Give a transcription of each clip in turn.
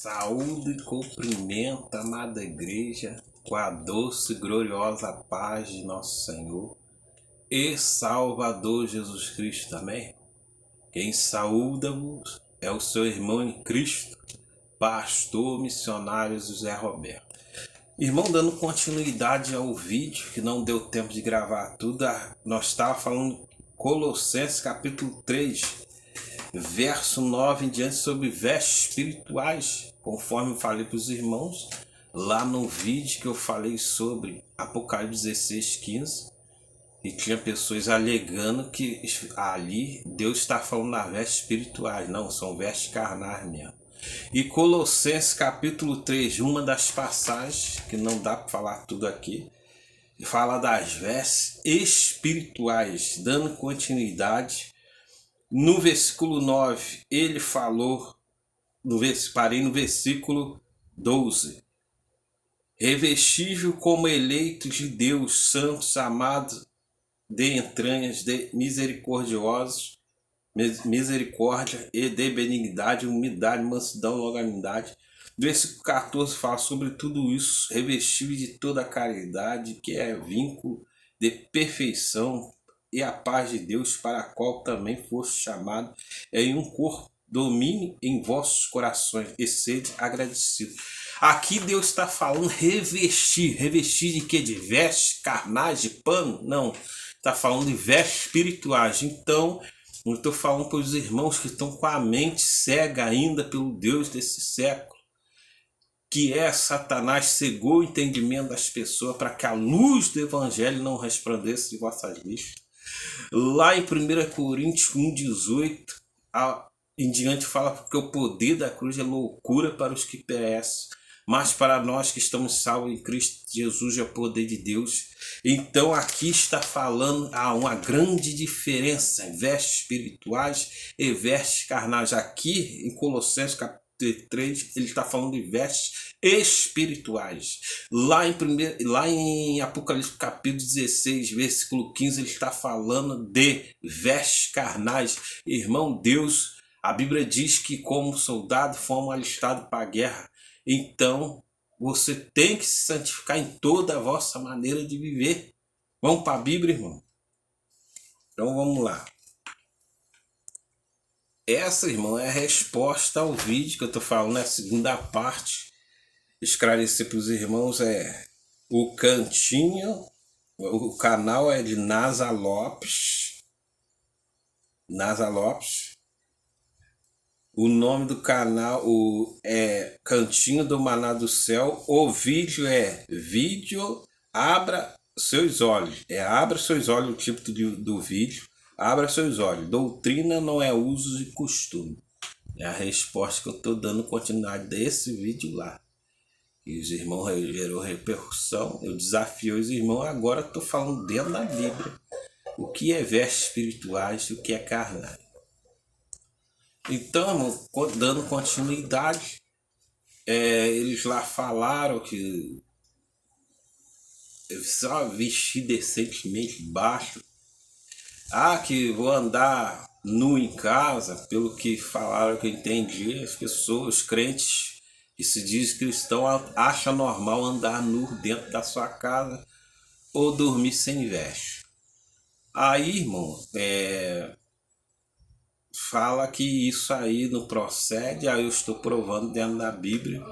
Saúde e cumprimento, amada igreja, com a doce e gloriosa paz de nosso Senhor e Salvador Jesus Cristo. Amém? Quem saúda-vos é o seu irmão em Cristo, pastor missionário José Roberto. Irmão, dando continuidade ao vídeo, que não deu tempo de gravar tudo, nós estávamos falando Colossenses capítulo 3, verso 9 em diante, sobre vestes espirituais, conforme eu falei para os irmãos lá no vídeo que eu falei sobre Apocalipse 16:15, e tinha pessoas alegando que ali Deus está falando das vestes espirituais. Não, são vestes carnais mesmo. E Colossenses capítulo 3, uma das passagens, que não dá para falar tudo aqui, fala das vestes espirituais, dando continuidade. No versículo 9, ele falou, parei no versículo 12. Revestível como eleitos de Deus, santos, amados, de entranhas, de misericordiosos, misericórdia e de benignidade, humildade, mansidão, longanimidade. Versículo 14 fala sobre tudo isso, revestível de toda a caridade, que é vínculo de perfeição, e a paz de Deus, para a qual também foste chamado em um corpo, domine em vossos corações e sede agradecidos. Aqui Deus está falando revestir de quê? De vestes carnais, de pano? Não, está falando de vestes espirituais. Então, eu estou falando para os irmãos que estão com a mente cega ainda pelo Deus desse século, que é Satanás, cegou o entendimento das pessoas para que a luz do evangelho não resplandeça de vossas vistas. Lá em 1 Coríntios 1,18 em diante fala porque o poder da cruz é loucura para os que perecem, mas para nós que estamos salvos em Cristo Jesus é o poder de Deus. Então aqui está falando, há uma grande diferença em vestes espirituais e vestes carnais. Aqui em Colossenses capítulo 3, ele está falando de vestes espirituais. Lá em Apocalipse capítulo 16, versículo 15, ele está falando de vestes carnais. Irmão, Deus, a Bíblia diz que como soldado fomos alistados para a guerra. Então, você tem que se santificar em toda a vossa maneira de viver. Vamos para a Bíblia, irmão? Então vamos lá. Essa, irmão, é a resposta ao vídeo que eu estou falando, na segunda parte. Esclarecer para os irmãos o cantinho, o canal é de Nasa Lopes. O nome do canal é Cantinho do Maná do Céu. O vídeo é Vídeo Abra Seus Olhos. Abra Seus Olhos o tipo do vídeo. Abra seus olhos. Doutrina não é usos e costume. É a resposta que eu estou dando continuidade desse vídeo lá. E os irmãos gerou repercussão. Eu desafio os irmãos. Agora estou falando dentro da Bíblia. O que é vestes espirituais e o que é carnal. Então, irmão, dando continuidade, eles lá falaram que só vestir decentemente baixo. Que vou andar nu em casa, pelo que falaram que eu entendi, as pessoas, os crentes que se dizem cristão, acham normal andar nu dentro da sua casa ou dormir sem veste. Aí, irmão, fala que isso aí não procede. Aí eu estou provando dentro da Bíblia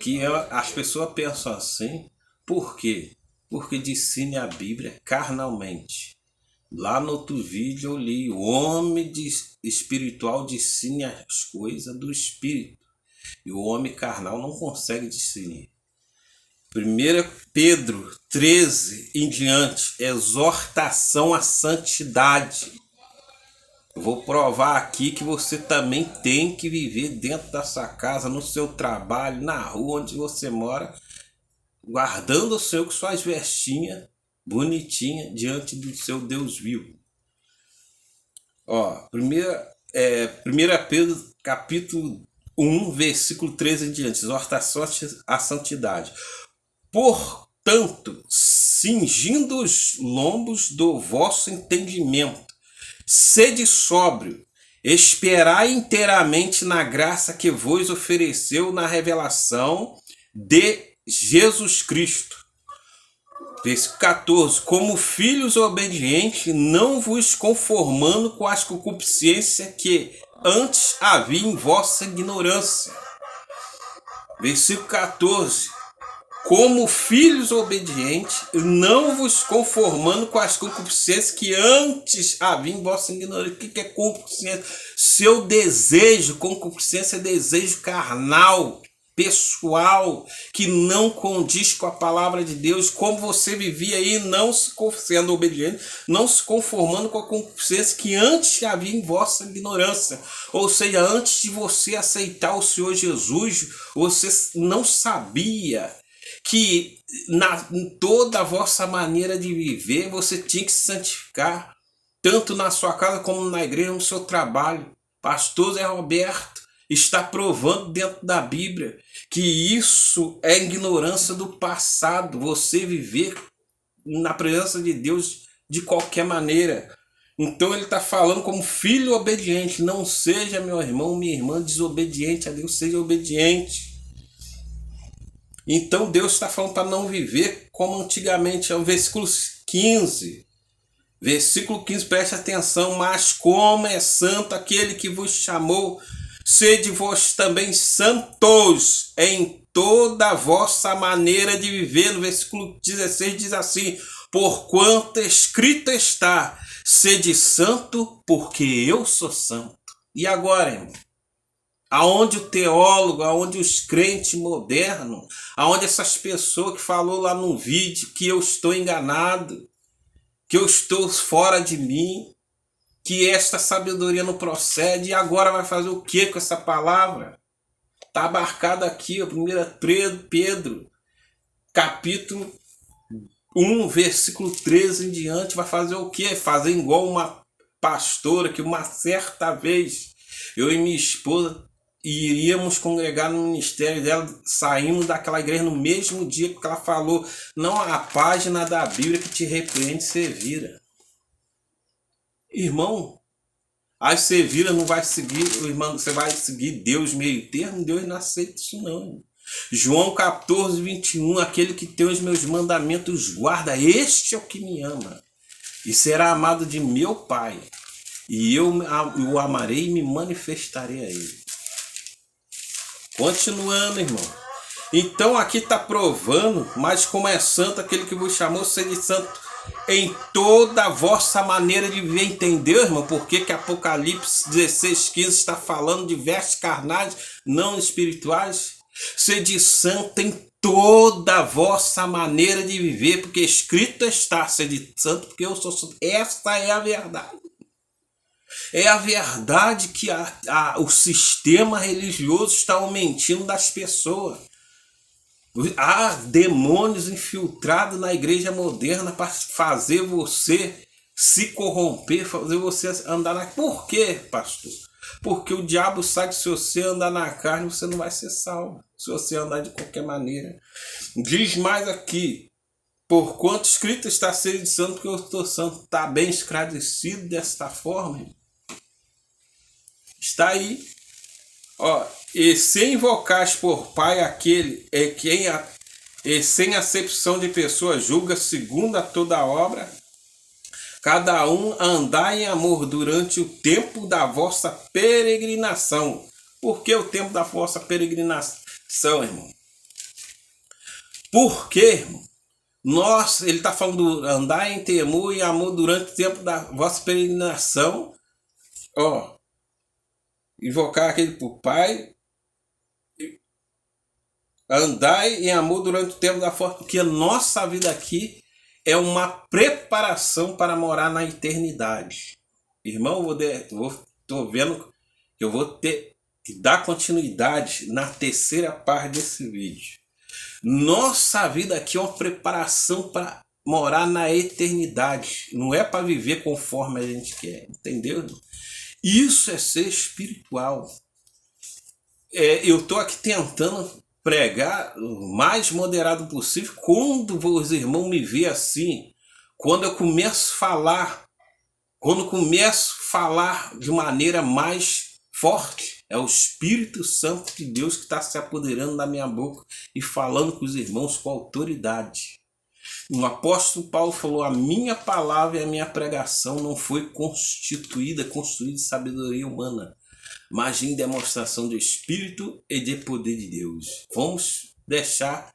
que as pessoas pensam assim. Por quê? Porque dissine a Bíblia carnalmente. Lá no outro vídeo eu li, o homem espiritual discerne as coisas do espírito, e o homem carnal não consegue discernir. 1 Pedro 13 em diante, exortação à santidade. Eu vou provar aqui que você também tem que viver dentro da sua casa, no seu trabalho, na rua onde você mora, guardando o Senhor com suas vestinhas bonitinha diante do seu Deus vivo. 1 Pedro capítulo 1, versículo 13 em diante, exortação à santidade. Portanto, cingindo os lombos do vosso entendimento, sede sóbrio Esperai inteiramente na graça que vos ofereceu na revelação de Jesus Cristo. Versículo 14. Como filhos obedientes, não vos conformando com as concupiscências que antes havia em vossa ignorância. Versículo 14. Como filhos obedientes, não vos conformando com as concupiscências que antes havia em vossa ignorância. O que é concupiscência? Seu desejo, concupiscência é desejo carnal, pessoal, que não condiz com a palavra de Deus. Como você vivia aí, não se sendo obediente, não se conformando com a concupiscência que antes havia em vossa ignorância. Ou seja, antes de você aceitar o Senhor Jesus, você não sabia que em toda a vossa maneira de viver você tinha que se santificar, tanto na sua casa como na igreja, no seu trabalho. Pastor Zé Roberto está provando dentro da Bíblia que isso é ignorância do passado, você viver na presença de Deus de qualquer maneira. Então ele está falando como filho obediente. Não seja, meu irmão, minha irmã, desobediente a Deus, seja obediente. Então Deus está falando para não viver como antigamente. É o versículo 15. Versículo 15, preste atenção. Mas como é santo aquele que vos chamou, sede vós também santos em toda a vossa maneira de viver. No versículo 16 diz assim: porquanto escrito está, sede santo, porque eu sou santo. E agora, irmão? Aonde o teólogo, aonde os crentes modernos, aonde essas pessoas que falou lá no vídeo que eu estou enganado, que eu estou fora de mim, que esta sabedoria não procede, e agora vai fazer o que com essa palavra? Está abarcado aqui, 1 Pedro, capítulo 1, versículo 13 em diante, vai fazer o que? Fazer igual uma pastora que uma certa vez eu e minha esposa iríamos congregar no ministério dela, saímos daquela igreja no mesmo dia que ela falou: não, a página da Bíblia que te repreende, você vira. Irmão, aí você vira, não vai seguir, irmão, você vai seguir Deus meio termo? Deus não aceita isso não. João 14, 21, aquele que tem os meus mandamentos guarda, este é o que me ama, e será amado de meu Pai, e eu o amarei e me manifestarei a ele. Continuando, irmão. Então aqui está provando, mas como é santo aquele que vos chamou, sede santo em toda a vossa maneira de viver. Entendeu, irmão? Por que Apocalipse 16, 15 está falando de vestes carnais, não espirituais? Sede santo em toda a vossa maneira de viver, porque escrito está, sede santo, porque eu sou santo. Esta é a verdade. É a verdade que o sistema religioso está aumentando das pessoas. Há demônios infiltrados na igreja moderna para fazer você se corromper, fazer você andar na... Por quê, pastor? Porque o diabo sabe que se você andar na carne, você não vai ser salvo. Se você andar de qualquer maneira. Diz mais aqui: porquanto escrito está, sede santo, porque eu estou santo. Está bem esclarecido desta forma? Está aí. Ó, e se invocais por Pai aquele é quem e sem acepção de pessoa julga segundo a toda obra, cada um andai em amor durante o tempo da vossa peregrinação. Por que o tempo da vossa peregrinação, irmão? Porque, irmão, ele está falando do andar em temor e amor durante o tempo da vossa peregrinação. Ó, invocar aquele por Pai, andai em amor durante o tempo da força, porque a nossa vida aqui é uma preparação para morar na eternidade. Irmão, estou vendo que eu vou ter que dar continuidade na terceira parte desse vídeo. Nossa vida aqui é uma preparação para morar na eternidade. Não é para viver conforme a gente quer, entendeu, irmão? Isso é ser espiritual. Eu estou aqui tentando pregar o mais moderado possível. Quando os irmãos me veem assim, quando eu começo a falar, quando começo a falar de maneira mais forte. É o Espírito Santo de Deus que está se apoderando da minha boca e falando com os irmãos com autoridade. O apóstolo Paulo falou: a minha palavra e a minha pregação não foi construída de sabedoria humana, mas em demonstração do Espírito e de poder de Deus. Vamos deixar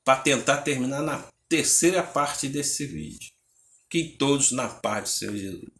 para tentar terminar na terceira parte desse vídeo. Que todos na paz do Senhor Jesus.